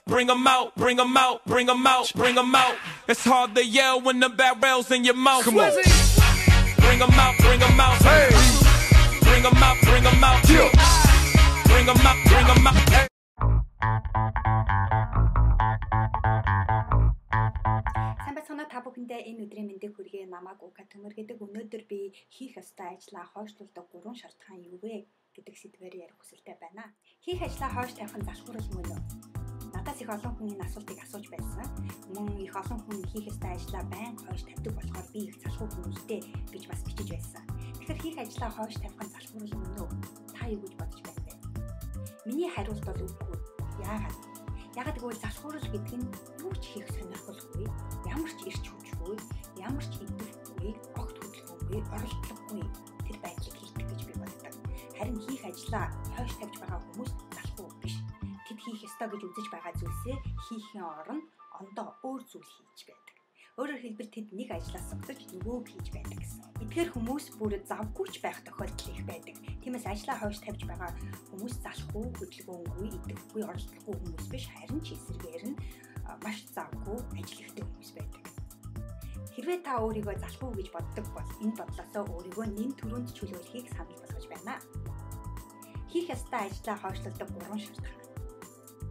bring 'em out, bring 'em out, bring 'em out, bring 'em out. It's hard to yell when the barrel's in your mouth. Come on. Bring 'em out, bring 'em out. Hey. Bring 'em out, bring 'em out. Yeah. Bring 'em out, bring 'em out. Hey. Та бүхэндээ энэ өдрийн мэндийг хүргэе. Намайг Ука Төмөр гэдэг. Өнөөдөр би хийх ёстой ажлаа хойшлуулдаг 3 шалтгаан юу вэ гэдэг сэдвээр ярих хүсэлтэй байна. Хийх ажлаа хойш тавих нь залхуурал мөн үү? Надаас их олон хүн энэ асуултыг асууж байсан. Мөн их олон хүн хийх ёстой ажлаа байнга хойш тавьдаг болохоор би их залхуу хүн үстэй гэж бас бичиж байсан. Тэгэхээр хийх ажлаа хойш тавих нь залхуурал мөн үү? Та юу гэж бодож байна вэ? Миний хариулт бол үгүй. Яагаад? Яг тэгвэл залхуурал гэдэг нь юу ч хийх сонирхолгүй, ямар ч ирч хүчгүй, ямар ч идэвхгүй, огт хөдөлгөөнгүй, оролдлогогүй тэр байдлыг хийдэг гэж би боддог. Харин хийх ажлаа хойш тавьж байгаа хүмүүс залхуу биш. Тэд хийх ёстой гэж үзэж байгаа зүйлсээ хийхийн оронд ондоо өөр зүйл хийж байдаг. Өөрөөр хэлбэл тэд нэг ажлаас зогсож нөгөөг хийж байдаг гэсэн. Эдгээр хүмүүс бүр завгүй ч байх тохиолдол их байдаг. Тиймээс ажлаа хойш тавьж байгаа хүмүүс залхуу, хөдөлгөөнгүй, идэвхгүй, оролдлогогүй хүмүүс биш, харин ч эсрэгээр нь маш завгүй ажил ихтэй хүмүүс байдаг. Хэрвээ та өөрийгөө залхуу гэж боддог бол энэ бодлосоо өөрийгөө нэм төрөнд чөлөөлөхийг санал болгож байна. Хийх ёстой ажлаа хойшлуулдаг 3 шалтгаан.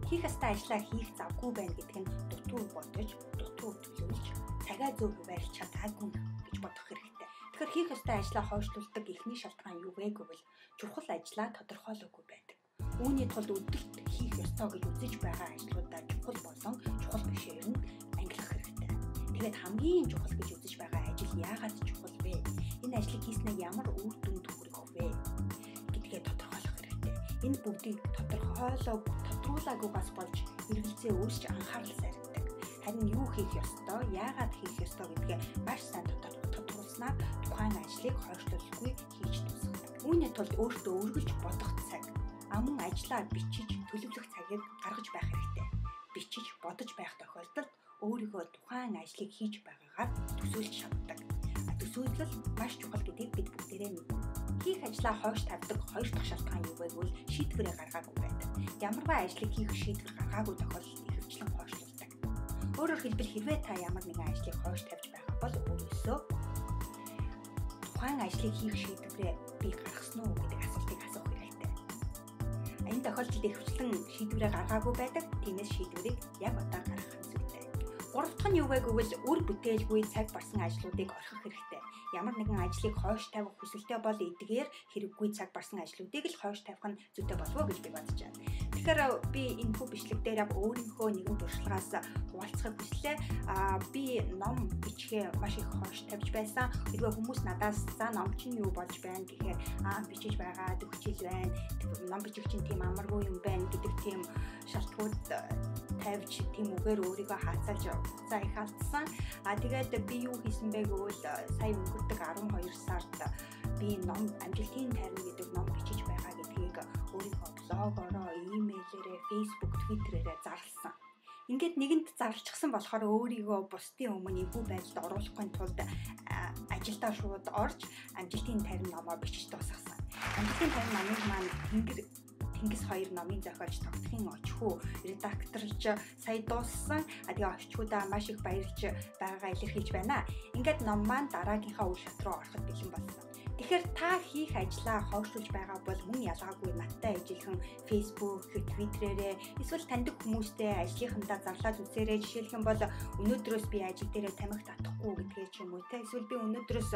Хийх ёстой ажлаа хийх завгүй байна гэдэг нь дутуу бодож, дутуу төлөвлөж, цагаа зөв хуваарлж чадаагүй гэж бодох хэрэгтэй. Тэгэхээр хийх ёстой ажлаа хойшлуулдаг эхний шалтгаан юу вэ гэвэл чухал ажлаа тодорхойлоогүй байдаг. Үүний тулд өдөрт хийх ёстой гэж үзэж байгаа ажлуудаа чухал болон чухал бишээр нь ангилах хэрэгтэй. Тэгээд хамгийн чухал гэж үзэж байгаа ажил яагаад чухал вэ? Энэ ажлыг хийснээр ямар үр дүнд хүрэх вэ гэдгээ тодорхойлох хэрэгтэй. Энэ бүгдийг тодруулаагүйгаас болж эргэлзээ өөрсч анхаарал сарндаг. Харин юу хийх ёстой, яагаад хийх ёстой гэдгээ маш сайн тодруулснаар тухайн ажлыг хойшлуулахгүй хийж тусгадаг. Үүний тулд өөртөө өргөлж бодох цаг, аман ажлаа бичиж төлөвлөх цагийг гаргаж байх хэрэгтэй. Бичиж бодож байх тохиолдолд өөрийгөө тухайн ажлыг хийж байгаагаар төсөөлж чаддаг. Төсөөлөл маш чухал гэдгийг бид бүгдээрээ мэднэ. Хийх ажлаа хойш тавьдаг 2 дахь шалтгаан юу вэ гэвэл шийдвэрээ гаргаагүй байдаг. Ямарваа ажлыг хийх шийдвэр гаргаагүй тохиолдолд ихэвчлэн хойшлуулдаг. Өөрөөр хэлбэл хэрвээ та ямар нэгэн ажлыг хойш тавьж байгаа бол өөрөөсөө тухайн ажлыг хийх шийдвэрээ би гаргасан уу гэдэг асуултыг асуух хэрэгтэй. Энэ тохиолдолд ихэвчлэн шийдвэрээ гаргаагүй байдаг. Тиймээс шийдвэрийг яг одоо гаргах хэрэгтэй. 3 дахь нь юу вэ гэвэл үр бүтээлгүй цаг барсан ажлуудыг орхих хэрэгтэй. Ямар нэгэн ажлыг хойш тавих хүсэлтэй бол эдгээр хэрэггүй цаг барсан ажлуудыг л хойш тавих нь зүйтэй болов уу гэж би бодож байна. Тэгэхээр би энэ хүү бичлэг дээр яг өөрийнхөө нэгэн туршлагаас хуваалцахыг хүслээ. Би ном бичгээ маш их хойш тавьж байсан. Хэрвээ хүмүүс надаас за ном чинь юу болж байна гэхээр бичиж байгаа төгчил байна. Ном бичих чинь тийм амаргүй юм байна гэдэг тийм шалтгууд тавьж тийм үгээр өөрийгөө хаацаалж за их алдсан. Тэгээд би юу хийсэн бэ гэвэл сая өнгөрдөг 12 сард би ном амжилтын тайран гэдэг ном бичиж байгаа гэдгийг өөрийнхөө блогороо, имэйлээрээ, Facebook, Twitter-ээрээ зарласан. Ингээд нэгэнд зарлчихсан болохоор өөрийгөө бусдын өмнө эвгүй байдалд оруулахгүй тулд ажилдаа шууд орж амжилтын тайран номоо бичиж дуусгасан. Амжилтын тайран номыг маань Тэнгис 2 номын зохиолч Тогтхын очхүү редакторч сая дууссан. Тэгээ очхуудаа маш их баярлж байгаагаа илэрхийлж байна. Ингээд ном маань дараагийнхаа үе шат руу ороход бэлэн болсон. Тэгэхээр та хийх ажлаа хойшлуулж байгаа бол мөн ялгаагүй надтай ижилхэн Facebook, Twitter-ээрээ эсвэл таньдаг хүмүүстэй ажлынхандаа зарлаад үзээрэй. Жишээлх юм бол өнөөдрөөс би ажил дээрээ тамхи татахгүй гэдгээ ч юм уу те. Эсвэл би өнөөдрөөс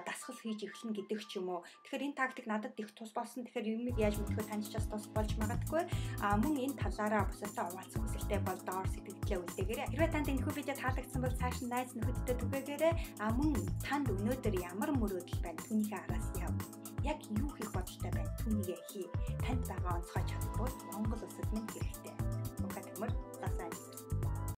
дасгал хийж эхлэнэ гэдэг ч юм уу. Тэгэхээр энэ тактик надад их тус болсон. Тэгэхээр юмыг яаж мэдхөө тань ч бас тус болж магадгүй. Мөн энэ талаараа бусадтай хуваалцах хүсэлтэй бол доор сэтгэлдээ үлдээгээрэй. Хэрвээ танд энэ хүү видео таалагдсан бол цааш нь найз нөхөдтэй түгээгээрэй. Мөн танд өнөөдөр ямар мөрөөдөл байна? Түүнийхээ араас яв. Яг юу хийх бодолтой байна? Түүнийгээ хий. Танд байгаа онцгой чадвар бол Монгол улсад минь хэрэгтэй. Ука Төмөр, засаа.